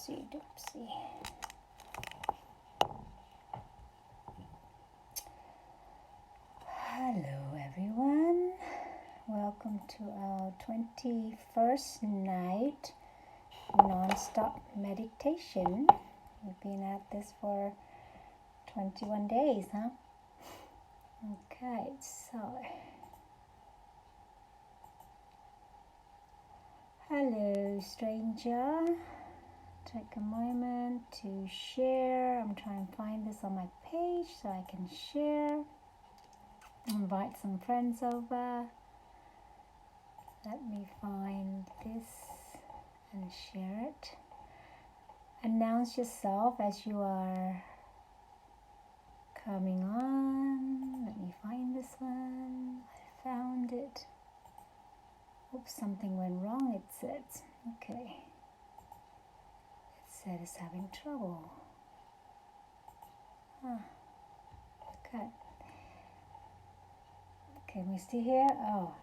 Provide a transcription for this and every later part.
Oopsie doopsie. Hello everyone. Welcome to our 21st night non-stop meditation. We've been at this for 21 days, huh? Okay, so hello stranger. Take a moment to share. I'm trying to find this on my page so I can share. Invite some friends over. Let me find this and share it. Announce yourself as you are coming on. Let me find this one. I found it. Oops, something went wrong, it said. Okay. It said it's having trouble. Okay. Okay, we still here? Oh.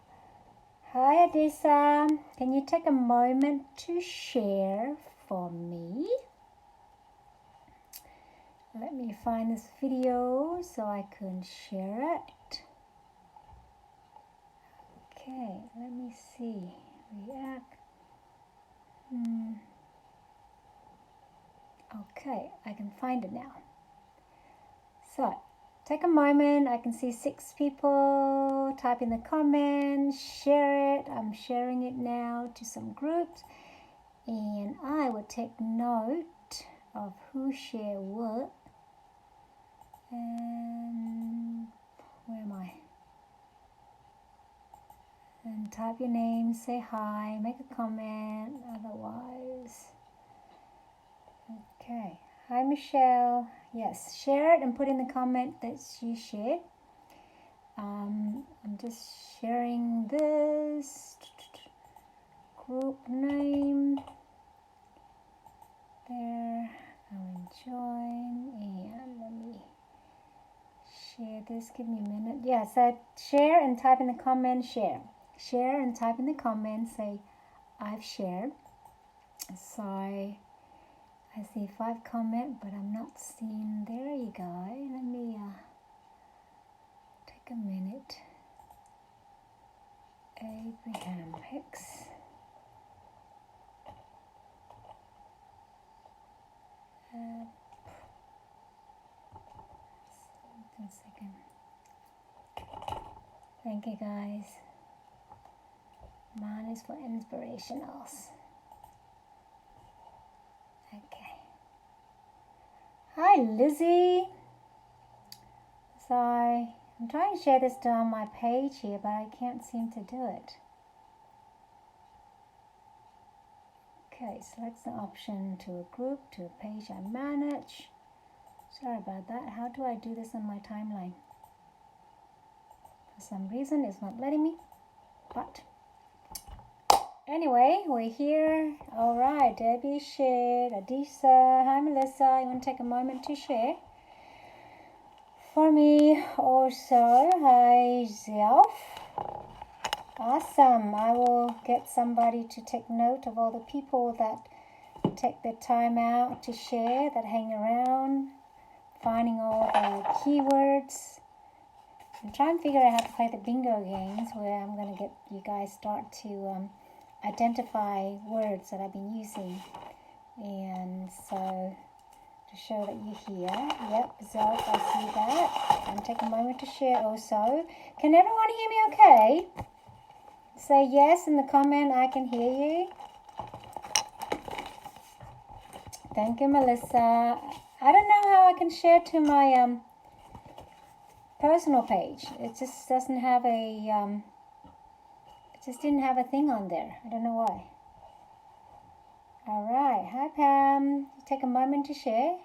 Hi Adisa. Can you take a moment to share for me? Let me find this video so I can share it. Okay, let me see. React. Okay, I can find it now. So, take a moment. I can see 6 people. Type in the comments. Share it. I'm sharing it now to some groups. And I will take note of who shared what. And where am I? And type your name, say hi, make a comment, otherwise. Okay. Hi Michelle. Yes, share it and put in the comment that you shared. I'm just sharing this group name. There. I'll join and let me share this. Give me a minute. Yeah, so share and type in the comment, share. Share and type in the comments, say I've shared. So I see 5 comments, but I'm not seeing. There you go. Let me take a minute. Abraham Hicks. One second. Thank you guys. Mine is for inspirationals. Okay. Hi Lizzie. Sorry, I'm trying to share this on my page here, but I can't seem to do it. Okay, select the option to a group, to a page I manage. Sorry about that. How do I do this on my timeline? For some reason, it's not letting me. But anyway, we're here. All right, Debbie shared. Adisa, hi Melissa. You want to take a moment to share? For me also, hi Zelf. Awesome. I will get somebody to take note of all the people that take their time out to share, that hang around, finding all the keywords. I'm trying to figure out how to play the bingo games where I'm going to get you guys start to identify words that I've been using. And so to show that you're here. Yep, Zelf, I see that. And take a moment to share also. Can everyone hear me okay? Say yes in the comment, I can hear you. Thank you, Melissa. I don't know how I can share to my personal page. It just doesn't have a, it just didn't have a thing on there. I don't know why. All right. Hi, Pam. Take a moment to share.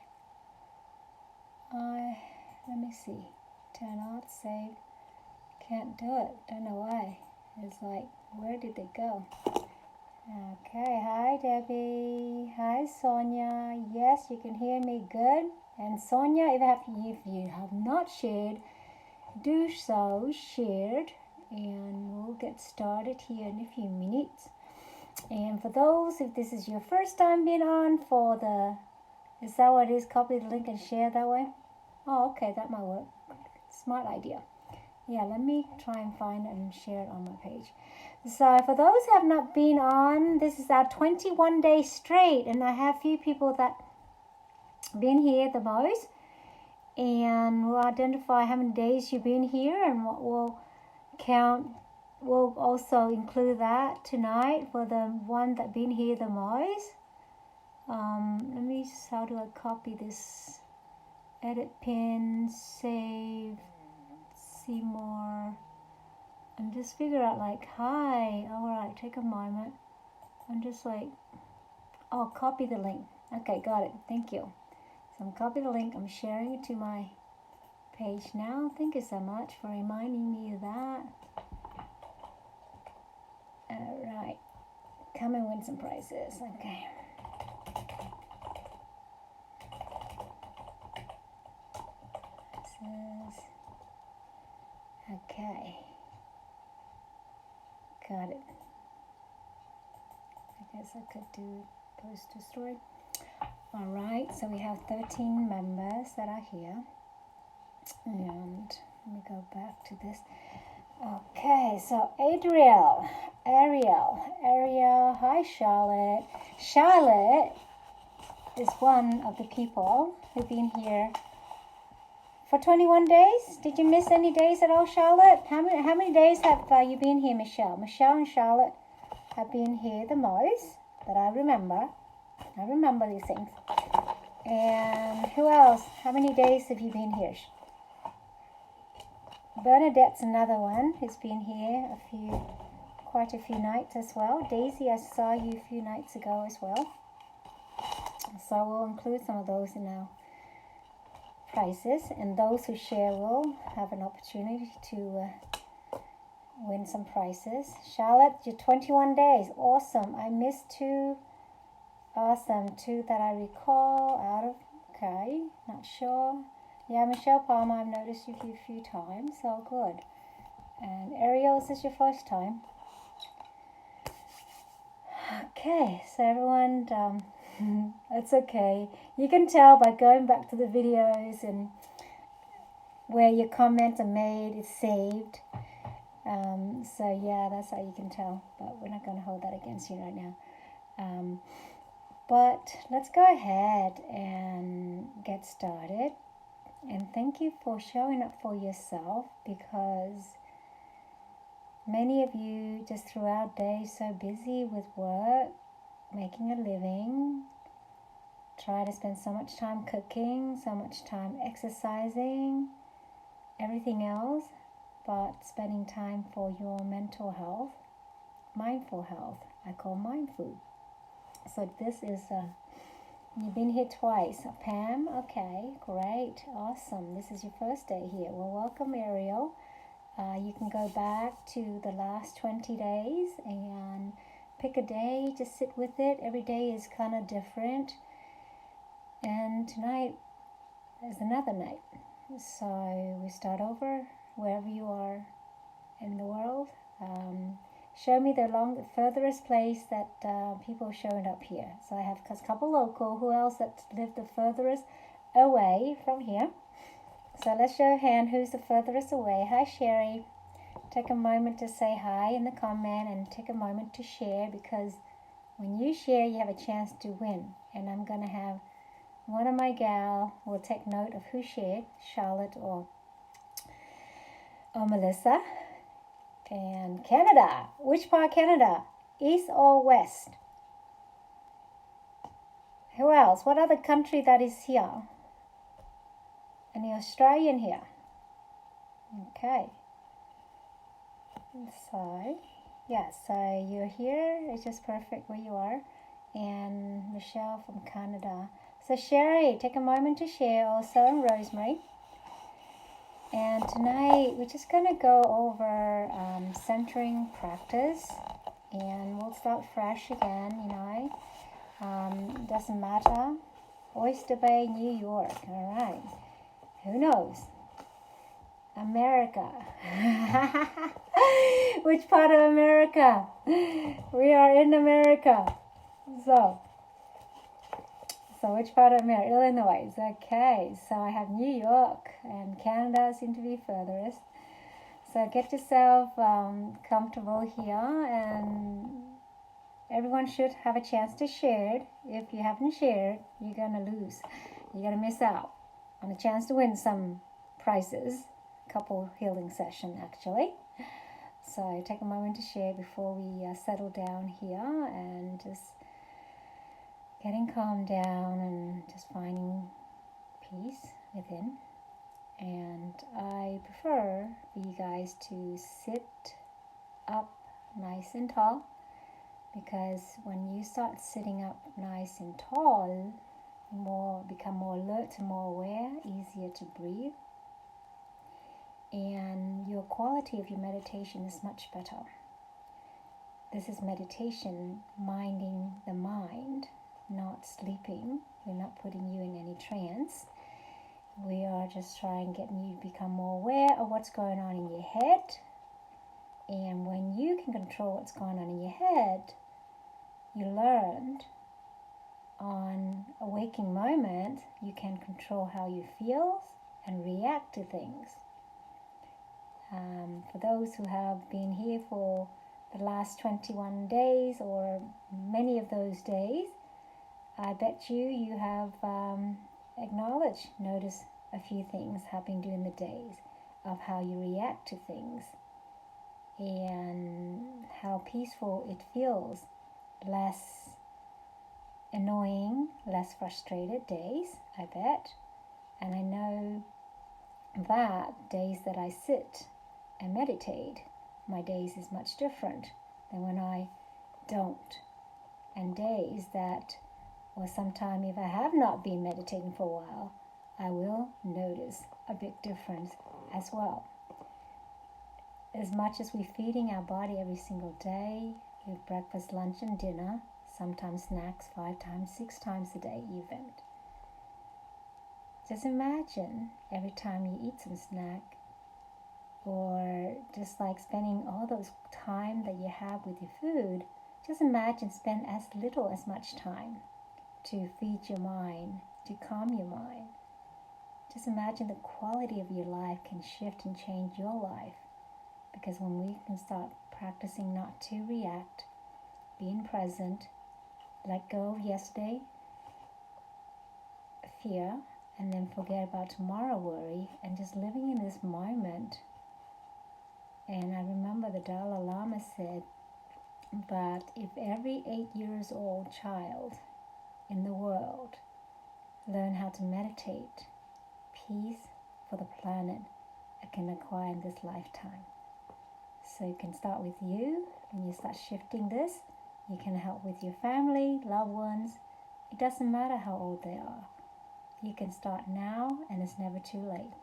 Let me see. Turn off, save. Can't do it. Don't know why. It's like, where did they go? Okay, hi Debbie. Hi Sonia. Yes, you can hear me good. And Sonia, if you have not shared, do so, shared. And we'll get started here in a few minutes. And for those, if this is your first time being on is that what it is? Copy the link and share that way? Oh, okay, that might work. Smart idea. Yeah, let me try and find it and share it on my page. So for those who have not been on, this is our 21 days straight, and I have a few people that been here the most, and we'll identify how many days you've been here, and what we'll count. We'll also include that tonight for the one that been here the most. Let me, how do I copy this? Edit pin, save, see more, and just figure out like, hi, alright, take a moment. I'm just like, oh, copy the link. Okay, got it, thank you. So I'm copying the link, I'm sharing it to my page now. Thank you so much for reminding me of that. Alright, come and win some prizes, okay. Okay, got it. I guess I could do post to story. All right, so we have 13 members that are here, and let me go back to this. Okay, so Ariel, hi Charlotte. Charlotte is one of the people who've been here for 21 days. Did you miss any days at all, Charlotte? How many days have you been here, Michelle? Michelle and Charlotte have been here the most that I remember. I remember these things. And who else? How many days have you been here? Bernadette's another one who's been here quite a few nights as well. Daisy, I saw you a few nights ago as well. So we'll include some of those in our prizes, and those who share will have an opportunity to win some prizes. Charlotte, you're 21 days. Awesome. I missed 2. Awesome. 2 that I recall out of. Okay. Not sure. Yeah, Michelle Palmer, I've noticed you a few times. So good. And Ariel, this is your first time. Okay. So everyone, it's okay. You can tell by going back to the videos and where your comments are made, it's saved. So yeah, that's how you can tell. But we're not going to hold that against you right now. But let's go ahead and get started. And thank you for showing up for yourself, because many of you just throughout day so busy with work, making a living, try to spend so much time cooking, so much time exercising, everything else, but spending time for your mental health, mindful health. I call mind food. So this is, you've been here twice. Pam, okay, great, awesome. This is your first day here. Well, welcome, Ariel. You can go back to the last 20 days and pick a day, just sit with it. Every day is kind of different. And tonight is another night. So we start over wherever you are in the world. Show me the furthest place that people are showing up here. So I have a couple local. Who else that live the furthest away from here? So let's show a hand who's the furthest away. Hi, Sherry. Take a moment to say hi in the comment and take a moment to share, because when you share, you have a chance to win. And I'm going to have one of my gal will take note of who shared, Charlotte or Melissa. And Canada. Which part of Canada? East or west? Who else? What other country that is here? Any Australian here? Okay. So, yeah, so you're here. It's just perfect where you are. And Michelle from Canada. So Sherry, take a moment to share also, and Rosemary. And tonight we're just going to go over centering practice, and we'll start fresh again, doesn't matter. Oyster Bay, New York, all right. Who knows? America. Which part of America? We are in America. So which part of America? Illinois. Okay, so I have New York and Canada seem to be furthest. So get yourself comfortable here, and everyone should have a chance to share it. If you haven't shared, you're going to lose. You're going to miss out on a chance to win some prizes. Couple healing session, actually. So take a moment to share before we settle down here and just getting calmed down and just finding peace within. And I prefer for you guys to sit up nice and tall, because when you start sitting up nice and tall, you become more alert and more aware, easier to breathe, and your quality of your meditation is much better. This is meditation, minding the mind, not sleeping. We're not putting you in any trance. We are just trying to get you to become more aware of what's going on in your head. And when you can control what's going on in your head, you learned on a waking moment, you can control how you feel and react to things. For those who have been here for the last 21 days or many of those days, I bet you have noticed a few things happening during the days of how you react to things and how peaceful it feels. Less annoying, less frustrated days, I bet. And I know that days that I sit and meditate, my days is much different than when I don't. And days that, or sometime if I have not been meditating for a while, I will notice a big difference as well. As much as we're feeding our body every single day with breakfast, lunch, and dinner, sometimes snacks 5 times, 6 times a day even. Just imagine every time you eat some snack, or just like spending all those time that you have with your food, just imagine spend as little as much time to feed your mind, to calm your mind. Just imagine the quality of your life can shift and change your life. Because when we can start practicing not to react, being present, let go of yesterday, fear, and then forget about tomorrow worry, and just living in this moment. And I remember the Dalai Lama said that if every 8 years old child in the world learn how to meditate, peace for the planet it can acquire in this lifetime. So you can start with you. When you start shifting this, you can help with your family, loved ones. It doesn't matter how old they are. You can start now, and it's never too late.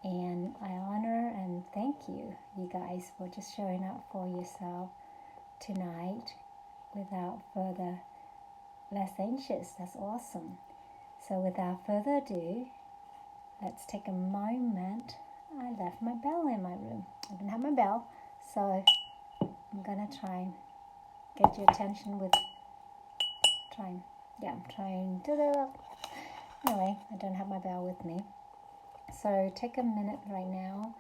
And I honor and thank you guys, for just showing up for yourself tonight without further, less anxious. That's awesome. So without further ado, let's take a moment. I left my bell in my room. I didn't have my bell, so I'm gonna try and get your attention with I'm trying to anyway, I don't have my bell with me. So take a minute right now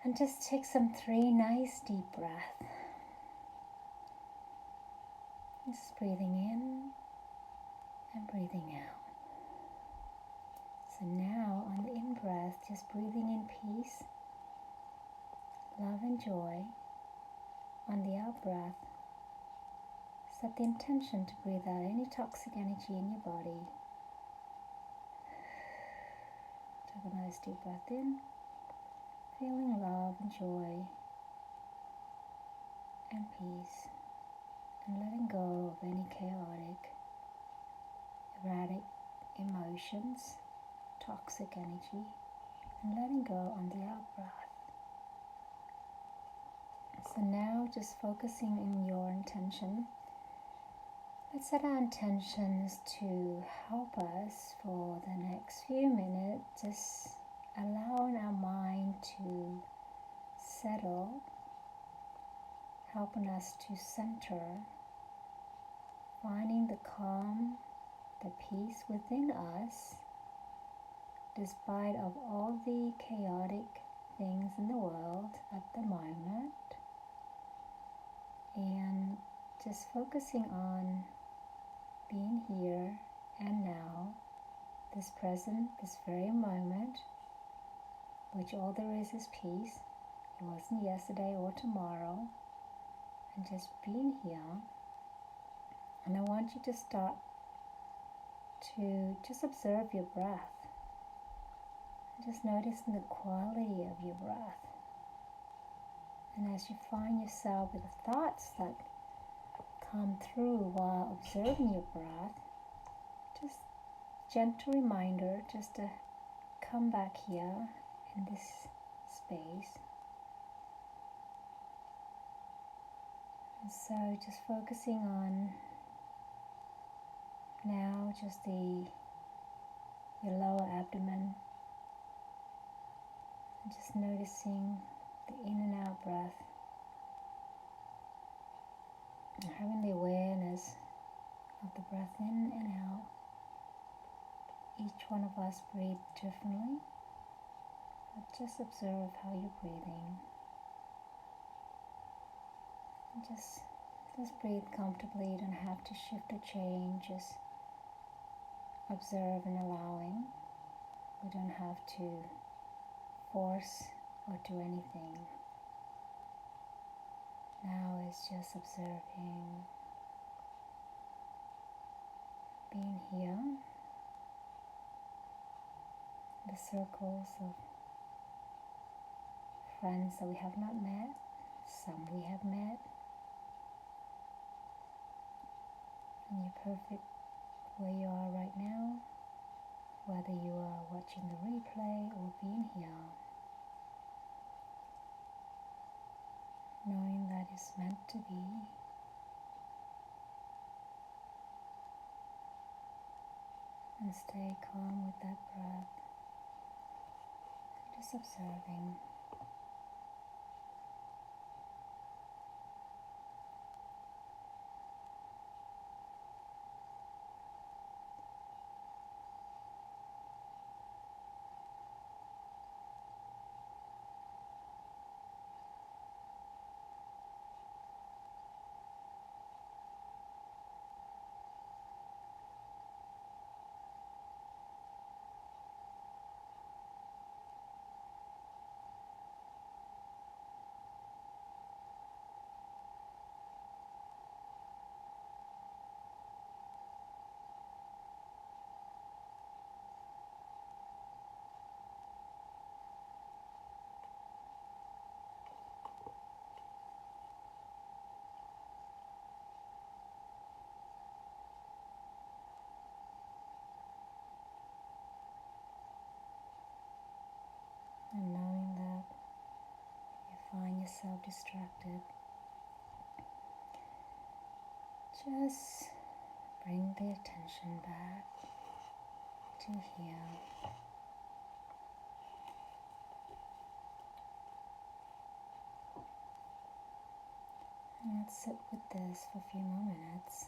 and just take some 3 nice deep breaths. Just breathing in and breathing out. So now on the in-breath, just breathing in peace, love and joy. On the out-breath, set the intention to breathe out any toxic energy in your body. Take a nice deep breath in, feeling love and joy and peace, and letting go of any chaotic, erratic emotions, toxic energy, and letting go on the out-breath. So now just focusing in your intention. Let's set our intentions to help us for the next few minutes, just allowing our mind to settle, helping us to center, finding the calm, the peace within us, despite of all the chaotic things in the world at the moment, and just focusing on being here and now, this present, this very moment, which all there is peace. It wasn't yesterday or tomorrow, and just being here. And I want you to start to just observe your breath. Just noticing the quality of your breath. And as you find yourself with the thoughts that come through while observing your breath, just gentle reminder just to come back here in this space. And so just focusing on now just your lower abdomen, and just noticing the in and out breath, and having the awareness of the breath in and out. Each one of us breathe differently, but just observe how you're breathing. And just breathe comfortably. You don't have to shift or change. Just observe and allowing. We don't have to force or do anything. Now it's just observing, being here, the circles of friends that we have not met, some we have met, and you're perfect where you are right now, whether you are watching the replay or being here, knowing that it's meant to be, and stay calm with that breath, just observing. And knowing that you find yourself distracted, just bring the attention back to here. And let's sit with this for a few more minutes.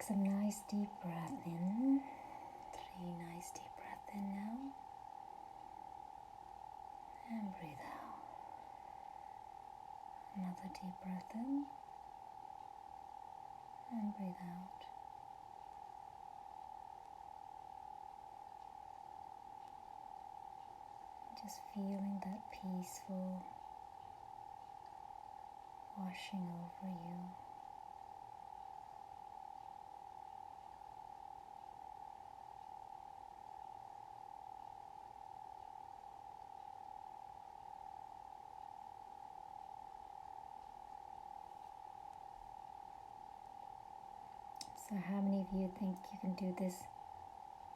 some nice deep breath in. 3 nice deep breath in now. And breathe out. Another deep breath in. And breathe out. Just feeling that peaceful washing over you. So how many of you think you can do this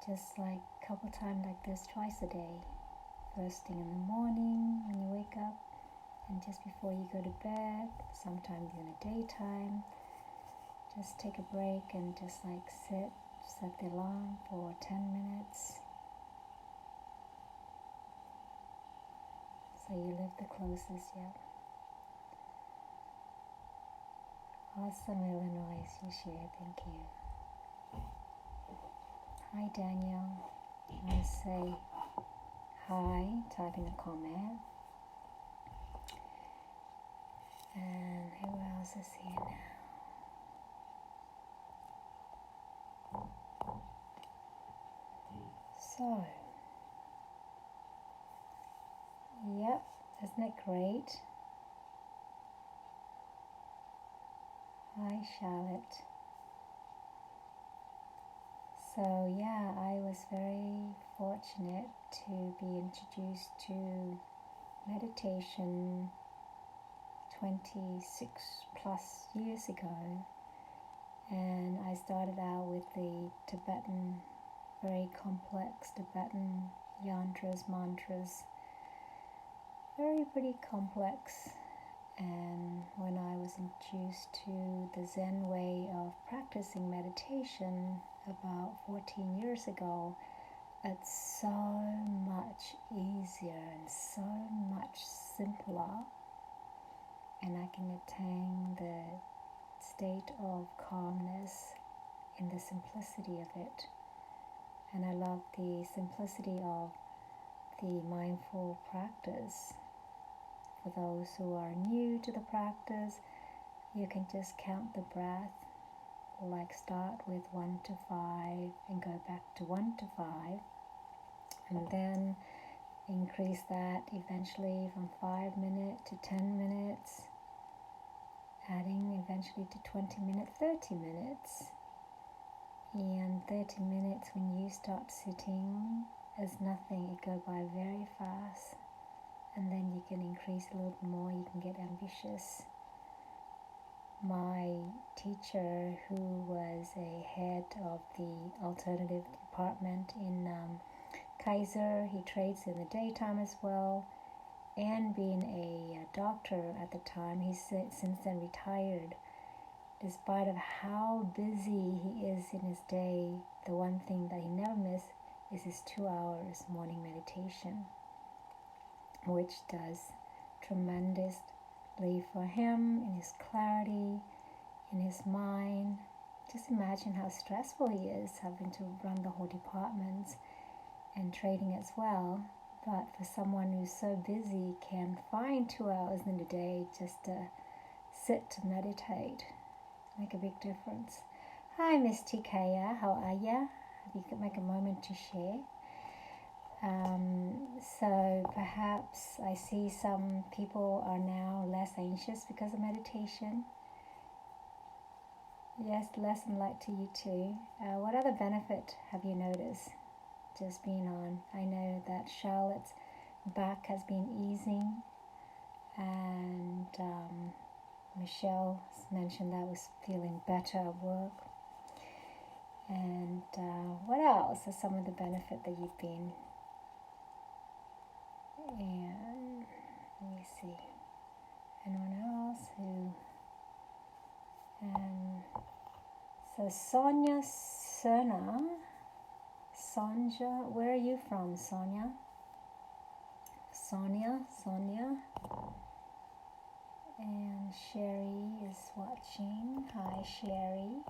just like a couple times like this twice a day? First thing in the morning when you wake up, and just before you go to bed, sometimes in the daytime. Just take a break and just like set the alarm for 10 minutes. So you live the closest, yeah. Awesome, Illinois, you share, thank you. Hi, Daniel. I want to say hi, type in a comment. And who else is here now? So, yep, isn't it great? Hi, Charlotte. So yeah, I was very fortunate to be introduced to meditation 26 plus years ago, and I started out with the Tibetan, very complex Tibetan yantras, mantras, pretty complex. And when I was introduced to the Zen way of practicing meditation about 14 years ago, it's so much easier and so much simpler, and I can attain the state of calmness in the simplicity of it. And I love the simplicity of the mindful practice. For those who are new to the practice, you can just count the breath, like start with 1 to 5 and go back to 1 to 5, and then increase that eventually from 5 minutes to 10 minutes, adding eventually to 20 minutes, 30 minutes. And 30 minutes when you start sitting is nothing, it goes by very fast. And then you can increase a little bit more, you can get ambitious. My teacher, who was a head of the alternative department in Kaiser, he trades in the daytime as well, and being a doctor at the time, he's since then retired. Despite of how busy he is in his day, the one thing that he never missed is his 2 hours morning meditation, which does tremendously for him in his clarity, in his mind. Just imagine how stressful he is having to run the whole departments and trading as well. But for someone who's so busy, can find 2 hours in a day just to sit to meditate, make a big difference. Hi, Miss Tikaya, how are ya? You could make a moment to share. So perhaps I see some people are now less anxious because of meditation. Yes, lesson light to you too. What other benefit have you noticed just being on? I know that Charlotte's back has been easing, and Michelle mentioned that was feeling better at work. And what else are some of the benefit that you've been? And let me see. Anyone else who? And so Sonia Serna, Sonja, where are you from, Sonia? Sonia, and Sherry is watching. Hi, Sherry.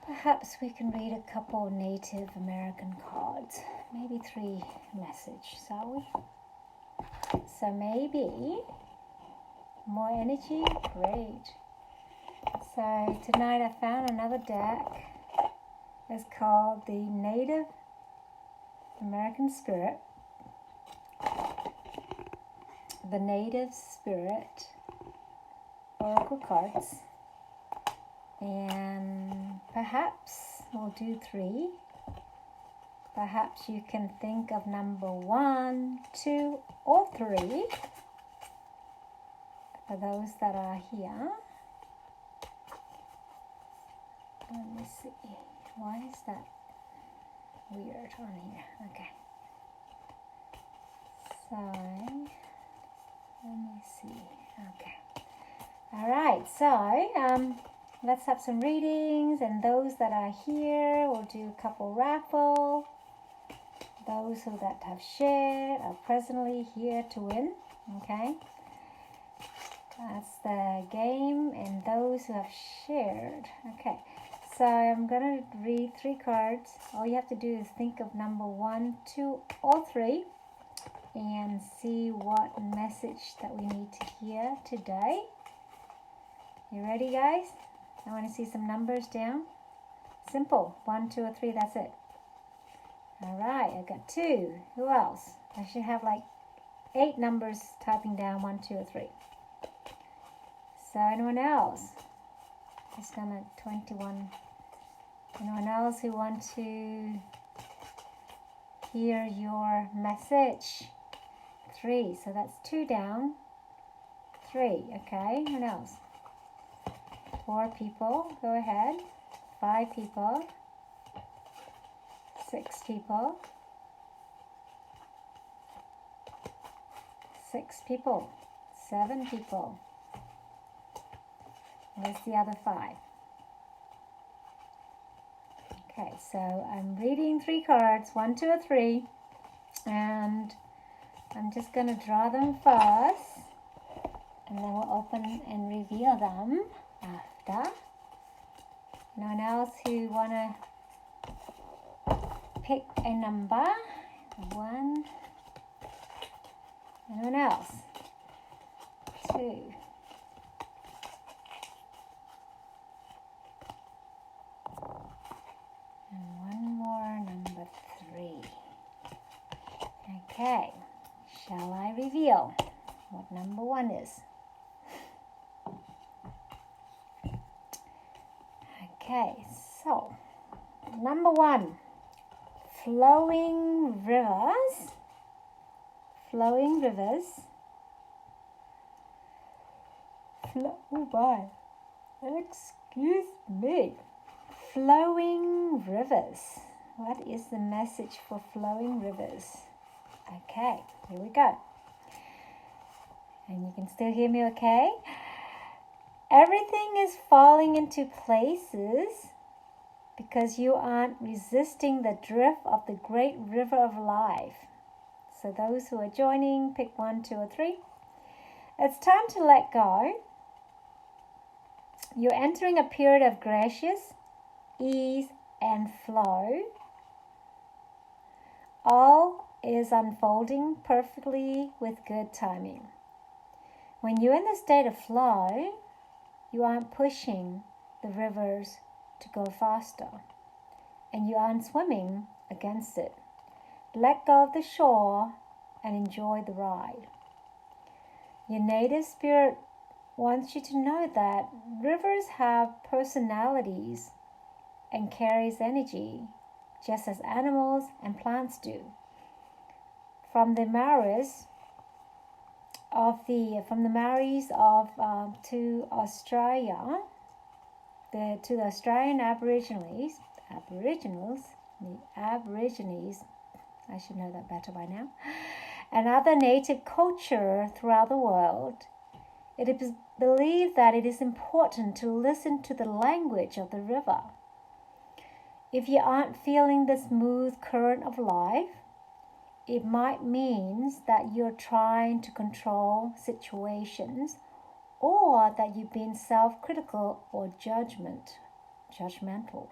Perhaps we can read a couple Native American cards. Maybe 3 messages, shall we? So maybe more energy? Great. So tonight I found another deck. It's called the Native American Spirit. The Native Spirit Oracle cards. And perhaps we'll do 3. Perhaps you can think of number 1, 2, or 3 for those that are here. Let me see. Why is that weird on here? Okay. So, let me see. Okay. All right. So, let's have some readings, and those that are here, we'll do a couple raffle. Those who that have shared are presently here to win. Okay. That's the game, and those who have shared. Okay. So I'm going to read 3 cards. All you have to do is think of number 1, 2, or 3 and see what message that we need to hear today. You ready, guys? I want to see some numbers down. Simple. 1, 2, or 3. That's it. All right. I got 2. Who else? I should have like 8 numbers typing down 1, 2, or 3. So anyone else? Just gonna 21. Anyone else who want to hear your message? 3. So that's 2 down. 3. Okay. Who else? 4 people. Go ahead. 5 people. 6 people. 6 people. 7 people. Where's the other 5? Okay, so I'm reading 3 cards, 1, 2, or 3, and I'm just going to draw them first, and then we'll open and reveal them after. Anyone else who want to pick a number? 1. Anyone else? 2. Okay, shall I reveal what number 1 is? Okay, so number 1, flowing rivers. Flowing rivers. Oh my, excuse me. Flowing rivers. What is the message for flowing rivers? Okay, here we go. And you can still hear me okay? Everything is falling into places because you aren't resisting the drift of the great river of life. So those who are joining, pick 1, 2, or 3. It's time to let go. You're entering a period of gracious ease and flow. All is unfolding perfectly with good timing. When you're in the state of flow, you aren't pushing the rivers to go faster, and you aren't swimming against it. Let go of the shore and enjoy the ride. Your native spirit wants you to know that rivers have personalities and carries energy, just as animals and plants do. From the Maoris to Australia, to the Australian Aborigines, I should know that better by now, and other native culture throughout the world, it is believed that it is important to listen to the language of the river. If you aren't feeling the smooth current of life, it might mean that you're trying to control situations or that you've been self-critical or judgmental.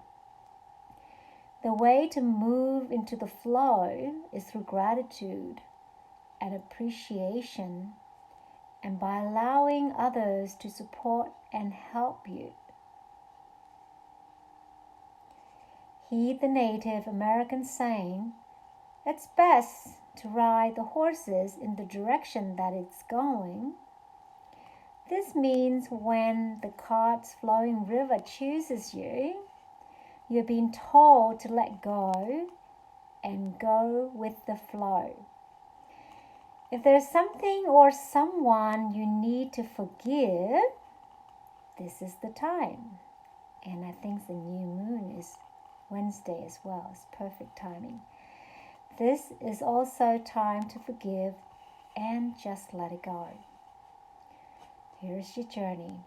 The way to move into the flow is through gratitude and appreciation, and by allowing others to support and help you. Heed the Native American saying, "It's best to ride the horses in the direction that it's going." This means when the cart's flowing river chooses you, you're being told to let go and go with the flow. If there's something or someone you need to forgive, this is the time. And I think the new moon is Wednesday as well. It's perfect timing. This is also time to forgive and just let it go. Here's your journey.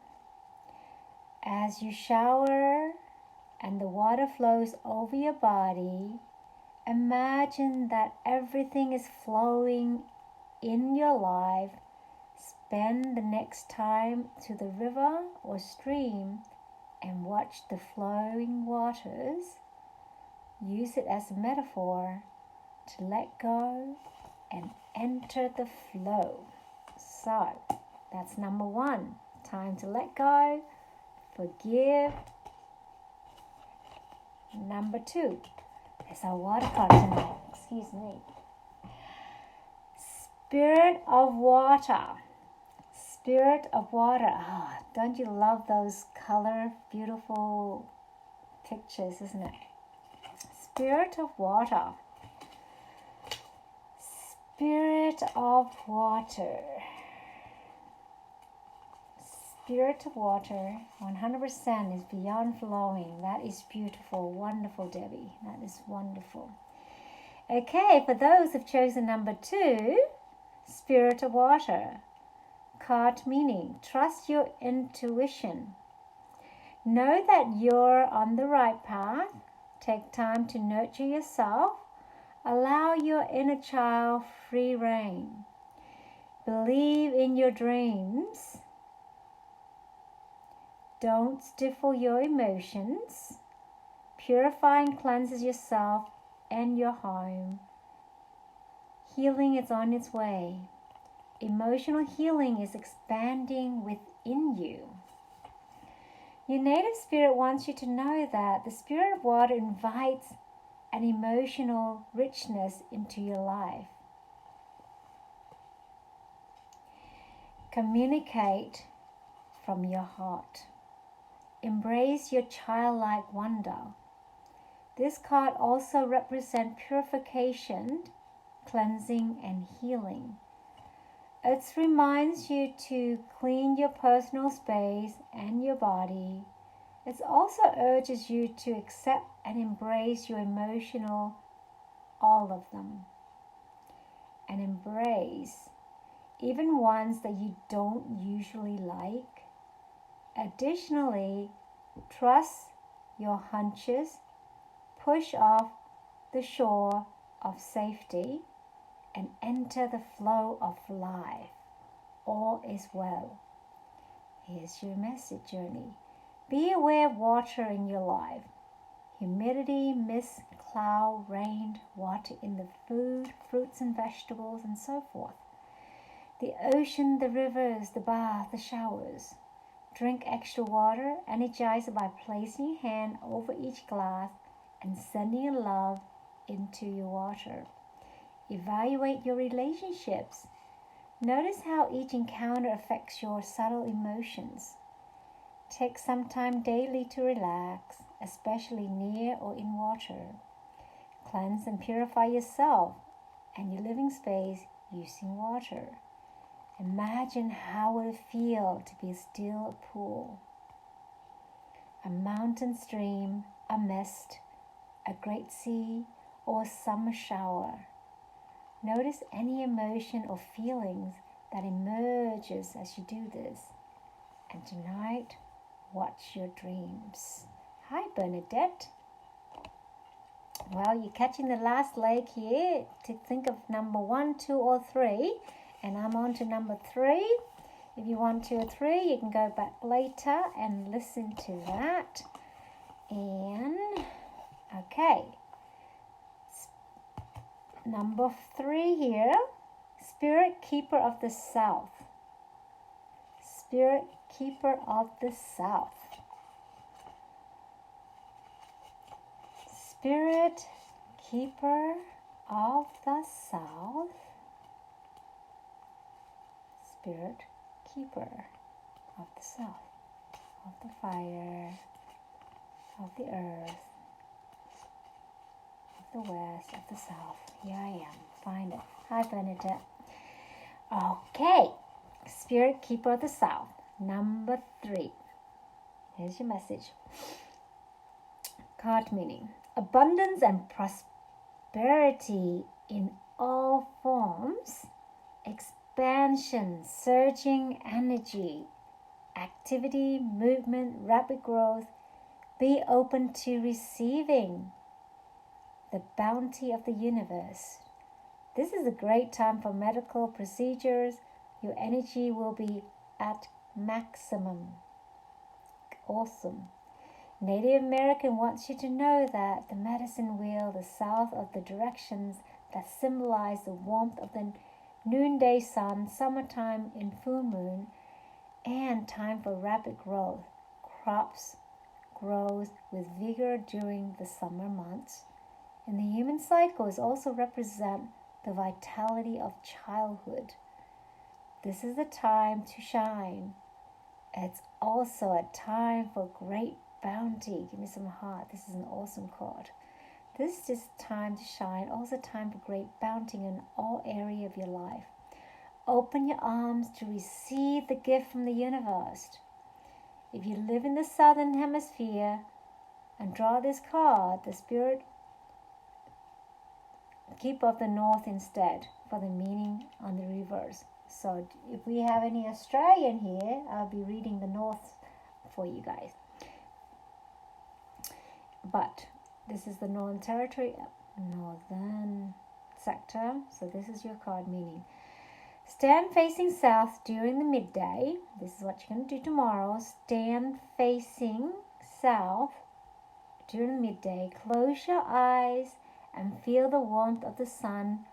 As you shower and the water flows over your body, imagine that everything is flowing in your life. Spend the next time to the river or stream and watch the flowing waters. Use it as a metaphor to let go and enter the flow. So, that's number 1. Time to let go, forgive. Number 2 is our water card tonight. Excuse me. Spirit of water. Spirit of water. Oh, don't you love those color, beautiful pictures, isn't it? Spirit of water. Spirit of water. Spirit of water, 100% is beyond flowing. That is beautiful. Wonderful, Debbie. That is wonderful. Okay, for those who've chosen number 2, Spirit of water. Card meaning, trust your intuition. Know that you're on the right path. Take time to nurture yourself. Allow your inner child free rein. Believe in your dreams. Don't stifle your emotions. Purify and cleanses yourself and your home. Healing is on its way. Emotional healing is expanding within you. Your native spirit wants you to know that the spirit of water invites an emotional richness into your life. Communicate from your heart. Embrace your childlike wonder. This card also represents purification, cleansing, and healing. It reminds you to clean your personal space and your body. It also urges you to accept and embrace your emotional, all of them. And embrace even ones that you don't usually like. Additionally, trust your hunches, push off the shore of safety, and enter the flow of life. All is well. Here's your message journey. Be aware of water in your life. Humidity, mist, cloud, rain, water in the food, fruits and vegetables, and so forth. The ocean, the rivers, the bath, the showers. Drink extra water, energized by placing your hand over each glass and sending your love into your water. Evaluate your relationships. Notice how each encounter affects your subtle emotions. Take some time daily to relax, especially near or in water. Cleanse and purify yourself and your living space using water. Imagine how it would feel to be still a pool, a mountain stream, a mist, a great sea, or a summer shower. Notice any emotion or feelings that emerges as you do this. And tonight, watch your dreams. Hi, Bernadette. Well, you're catching the last leg here to think of number 1, 2, or 3. And I'm on to number 3. If you want 2 or 3, you can go back later and listen to that. And, okay. Number 3 here. Spirit Keeper of the South. Spirit Keeper of the South. Spirit Keeper of the South. Spirit Keeper of the South. Of the fire. Of the earth. Of the west. Of the south. Here I am. Find it. Hi, Bernadette. Okay. Spirit Keeper of the South. Number 3. Here's your message. Card meaning. Abundance and prosperity in all forms. Expansion, surging energy, activity, movement, rapid growth. Be open to receiving the bounty of the universe. This is a great time for medical procedures. Your energy will be at maximum. Awesome. Native American wants you to know that the medicine wheel, the south of the directions that symbolize the warmth of the noonday sun, summertime in full moon, and time for rapid growth. Crops grows with vigor during the summer months. And the human cycles also represent the vitality of childhood. This is the time to shine. It's also a time for great bounty. Give me some heart. This is an awesome card. This is time to shine, also time for great bounty in all area of your life. Open your arms to receive the gift from the universe. If you live in the southern hemisphere and draw this card, the Spirit Keeper of the North instead for the meaning on the reverse. So if we have any Australian here, I'll be reading the North for you guys. But this is the Northern Territory, Northern sector. So this is your card meaning. Stand facing south during the midday. This is what you're going to do tomorrow. Stand facing south during midday. Close your eyes and feel the warmth of the sun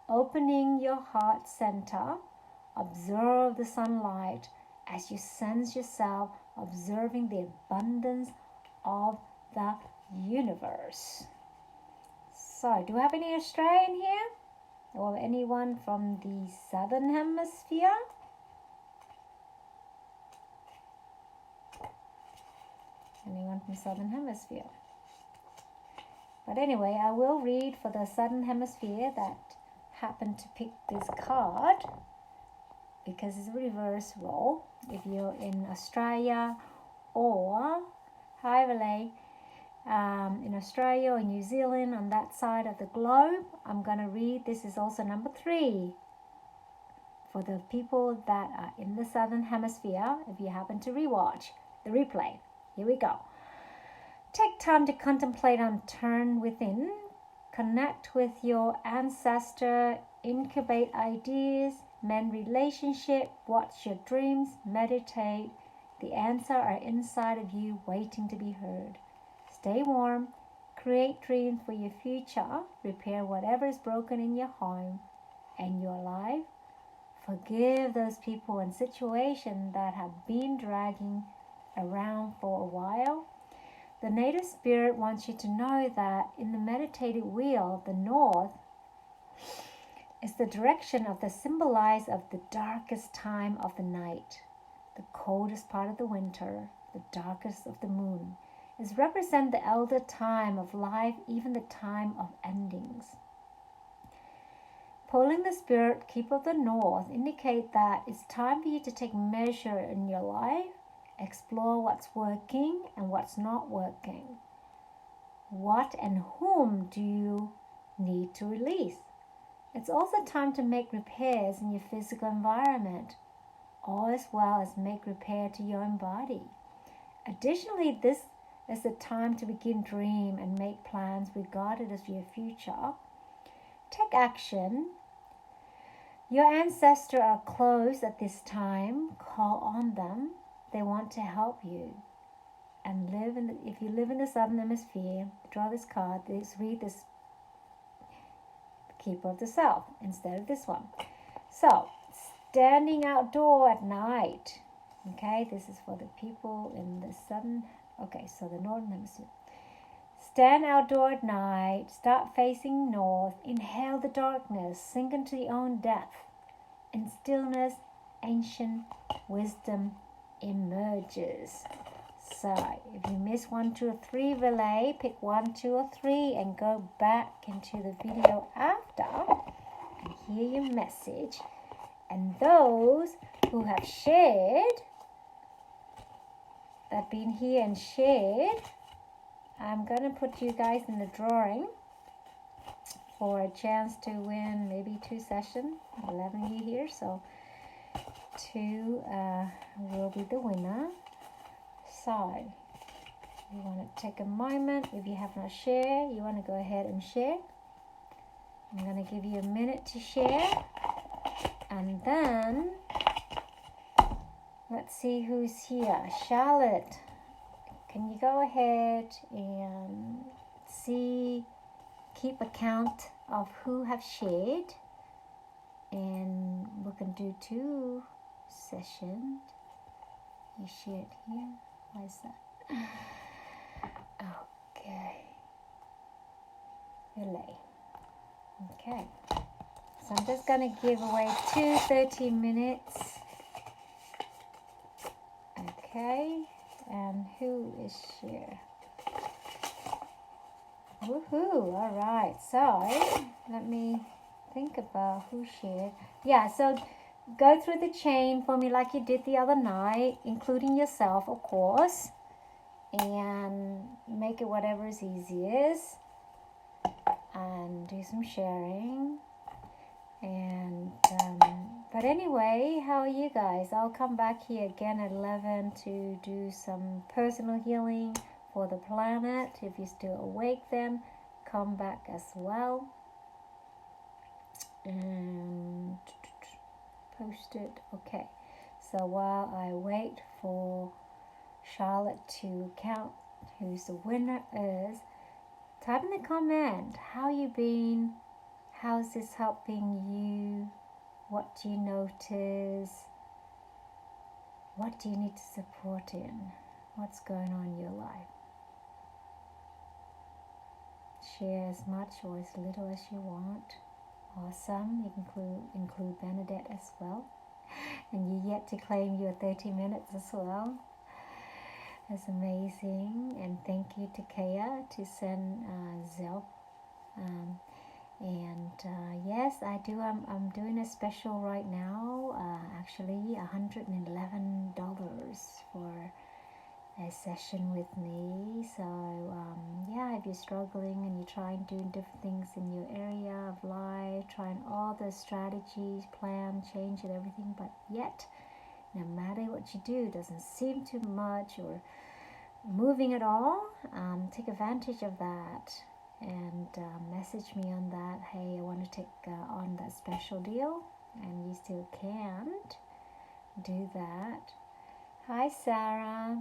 opening your heart center. Observe the sunlight as you sense yourself observing the abundance of the universe. So, do we have any Australian here? Or anyone from the southern hemisphere? Anyone from southern hemisphere? But anyway, I will read for the southern hemisphere that happened to pick this card because it's a reverse roll. If you're in Australia or in Australia or New Zealand on that side of the globe, I'm going to read. This is also number 3 for the people that are in the southern hemisphere. If you happen to rewatch the replay, here we go. Take time to contemplate and turn within. Connect with your ancestor. Incubate ideas. Mend relationship. Watch your dreams. Meditate. The answers are inside of you, waiting to be heard. Stay warm. Create dreams for your future. Repair whatever is broken in your home and your life. Forgive those people and situations that have been dragging around for a while. The native spirit wants you to know that in the meditative wheel, the north is the direction of the symbolize of the darkest time of the night, the coldest part of the winter, the darkest of the moon. Is represent the elder time of life, even the time of endings. Pulling the Spirit Keeper of the North indicate that it's time for you to take measure in your life. Explore what's working and what's not working. What and whom do you need to release? It's also time to make repairs in your physical environment, all as well as make repair to your own body. Additionally, this is the time to begin dream and make plans regarding your future. Take action. Your ancestors are close at this time. Call on them. They want to help you. And if you live in the southern hemisphere, draw this card. Read this Keeper of the South instead of this one. So, standing outdoor at night. Okay, this is for the people in the southern. Okay, so the northern hemisphere. Stand outdoor at night, start facing north, inhale the darkness, sink into your own depth. In stillness, ancient wisdom emerges. So, if you miss 1, 2, or 3 relay, pick 1, 2, or 3 and go back into the video after and hear your message. And those who have shared, that have been here and shared, I'm going to put you guys in the drawing for a chance to win maybe 2 sessions. 11 you here, so 2 will be the winner. So, you want to take a moment. If you have not shared, you want to go ahead and share. I'm going to give you a minute to share. And then, let's see who's here. Charlotte, can you go ahead and keep account of who have shared? And we can do 2 sessions. You shared here. Why is that? Okay. Relay. Okay. So I'm just going to give away 2 30 minutes. Okay. And who is here? Woohoo! All right. So let me think about who shared. Yeah, so go through the chain for me like you did the other night, including yourself, of course, and make it whatever is easiest, and do some sharing. And but anyway, how are you guys? I'll come back here again at 11 to do some personal healing for the planet. If you're still awake, then come back as well. And post it. Okay, so while I wait for Charlotte to count who's the winner is, type in the comment, how you been, how's this helping you, what do you notice, what do you need support in, what's going on in your life. Share as much or as little as you want. Awesome. You can include Bernadette as well. And you yet to claim your 30 minutes as well. That's amazing. And thank you to Kaya to send Zelp. Yes, I do. I'm doing a special right now. Actually, $111 for a session with me. So yeah, if you're struggling and you're trying doing different things in your area of life, trying all the strategies, plan, change and everything, but yet no matter what you do, it doesn't seem too much or moving at all, take advantage of that and message me on that. Hey, I want to take on that special deal, and you still can't do that. Hi Sarah.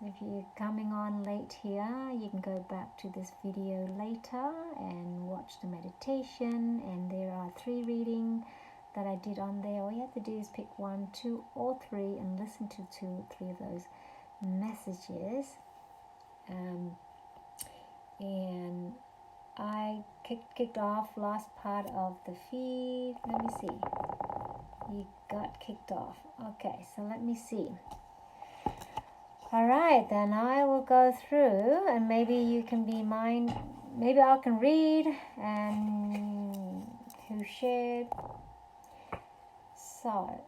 If you're coming on late here, you can go back to this video later and watch the meditation, and there are 3 readings that I did on there. All you have to do is pick 1, 2 or 3 and listen to 2 or 3 of those messages. And I kicked off last part of the feed. Let me see. You got kicked off. Okay, so let me see. All right, then I will go through, and maybe you can be mine. Maybe I can read and who shared. So,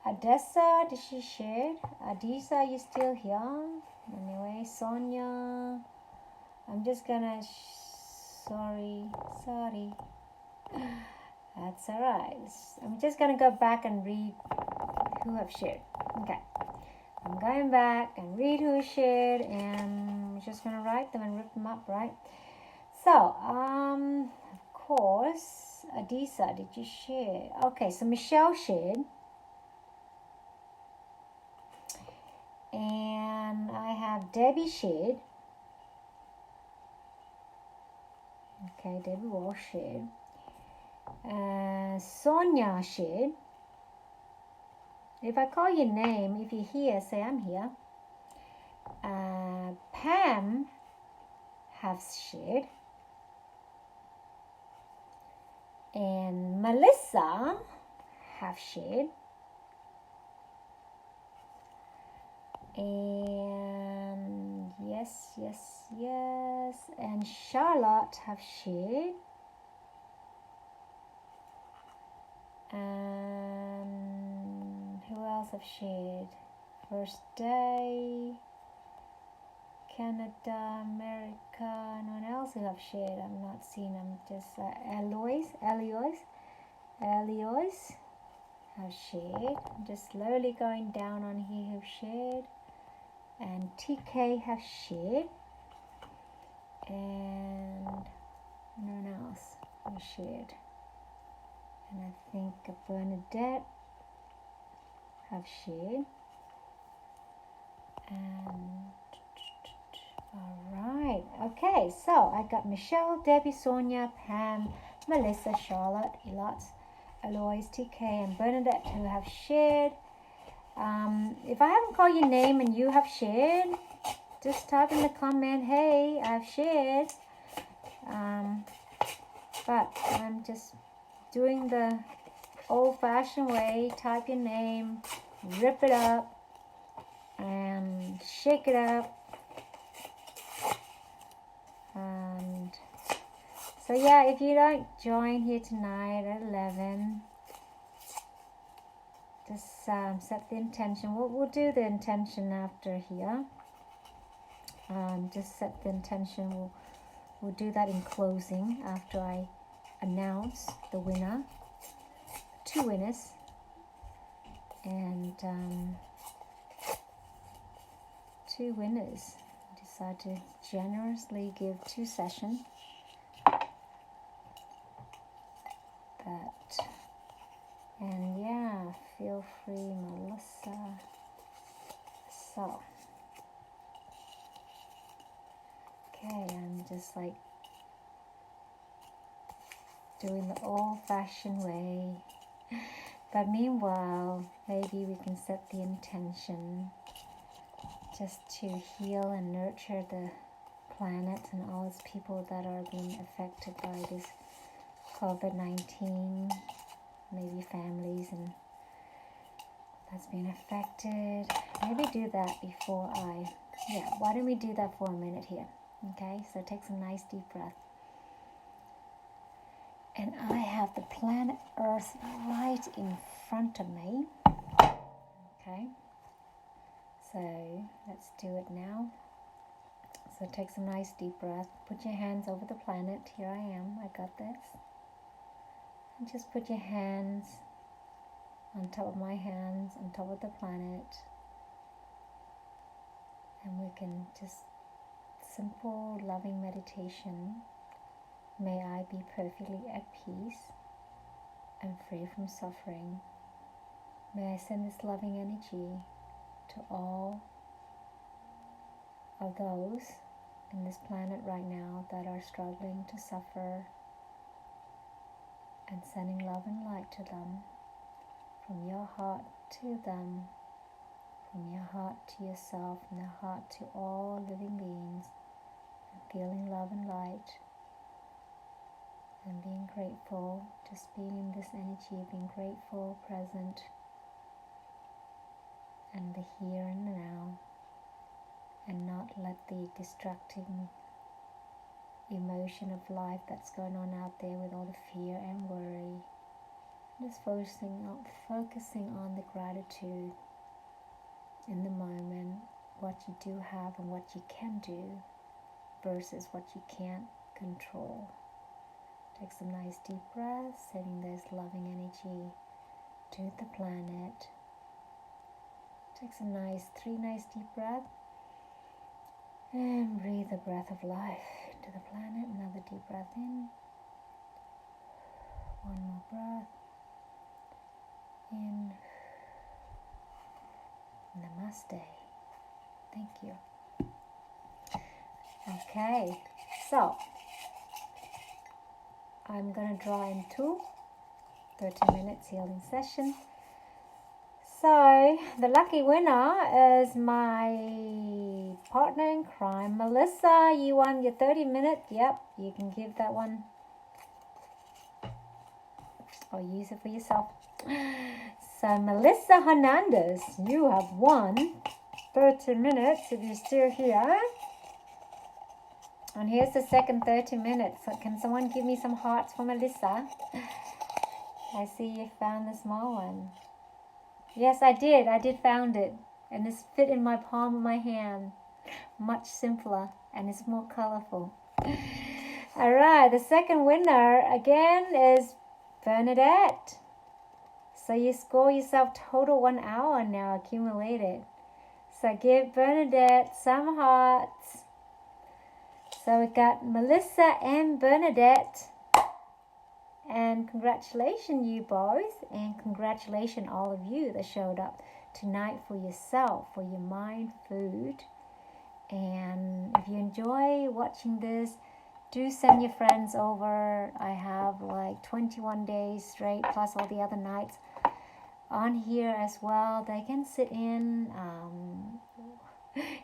Adessa, did she share? Adisa, are you still here? Anyway, Sonia. I'm just gonna. Sorry. That's all right. I'm just gonna go back and read who have shared. Okay. I'm going back and read who shared, and I'm just going to write them and rip them up, right? So, of course, Adisa, did you share? Okay, so Michelle shared. And I have Debbie shared. Okay, Debbie Walsh shared. Sonia shared. If I call your name, if you're here, say I'm here. Pam has shared. And Melissa have shared. And yes. And Charlotte have shared. And who else have shared? First Day, Canada, America. No one else who have shared. I'm not seeing them. Just Eloise have shared. I'm just slowly going down on here who've shared. And TK have shared. And no one else who shared. And I think Bernadette have shared. And all right, okay, so I got Michelle, Debbie, Sonia, Pam, Melissa, Charlotte, Eloise, TK, and Bernadette who have shared. If I haven't called your name and you have shared, just type in the comment, hey, I've shared. But I'm just doing the old-fashioned way. Type your name, rip it up, and shake it up. And so yeah, if you don't join here tonight at 11, just set the intention. We'll do the intention after here. Just set the intention. We'll do that in closing after I announce the winner, 2 winners, and 2 winners. Decide to generously give 2 sessions. And yeah, feel free, Melissa. So, okay, I'm just like doing the old-fashioned way. But meanwhile, maybe we can set the intention just to heal and nurture the planet and all its people that are being affected by this COVID-19, maybe families and that's being affected. Maybe do that before why don't we do that for a minute here? Okay, so take some nice deep breath. And I have the planet Earth right in front of me. Okay, so let's do it now. So take some nice deep breath. Put your hands over the planet. Here I am. I got this. And just put your hands on top of my hands, on top of the planet. And we can just simple, loving meditation. May I be perfectly at peace and free from suffering. May I send this loving energy to all of those in this planet right now that are struggling to suffer, and sending love and light to them, from your heart to them, from your heart to yourself, from the heart to all living beings, and feeling love and light, and being grateful, just being in this energy, being grateful, present, and the here and now, and not let the distracting emotion of life that's going on out there with all the fear and worry, just focusing on the gratitude in the moment, what you do have and what you can do versus what you can't control. Take some nice deep breaths, sending this loving energy to the planet. Take some 3 nice deep breaths. And breathe the breath of life into the planet. Another deep breath in. One more breath. In. Namaste. Thank you. Okay, so I'm going to draw into 30 minutes healing session. So the lucky winner is my partner in crime, Melissa. You won your 30 minute. Yep, you can give that one or use it for yourself. So Melissa Hernandez, you have won 30 minutes if you're still here. And here's the second 30 minutes. So can someone give me some hearts for Melissa? I see you found the small one. Yes, I did. I did found it. And it's fit in my palm of my hand. Much simpler and it's more colorful. All right, the second winner again is Bernadette. So you score yourself total 1 hour now accumulated. So give Bernadette some hearts. So we got Melissa and Bernadette. And congratulations you both. And congratulations all of you that showed up tonight for yourself, for your mind food. And if you enjoy watching this, do send your friends over. I have like 21 days straight plus all the other nights on here as well. They can sit in.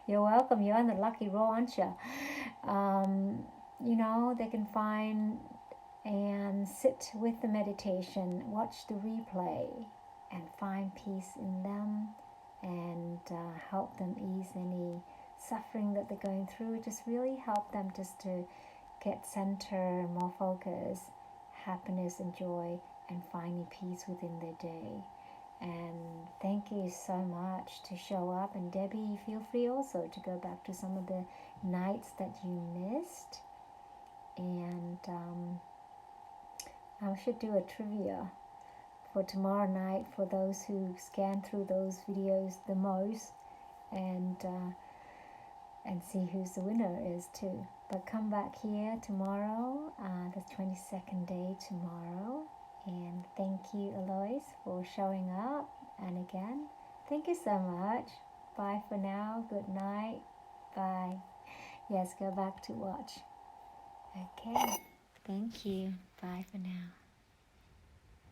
You're welcome. You're on the lucky roll, aren't you? You know, they can find and sit with the meditation, watch the replay, and find peace in them and help them ease any suffering that they're going through. Just really help them just to get center, more focus, happiness and joy, and finding peace within their day. And thank you so much to show up. And Debbie, feel free also to go back to some of the nights that you missed. And I should do a trivia for tomorrow night for those who scan through those videos the most, and see who's the winner is too. But come back here tomorrow, the 22nd day tomorrow. And thank you, Alois, for showing up. And again, thank you so much. Bye for now. Good night. Bye. Yes, go back to watch. Okay. Thank you. Bye for now.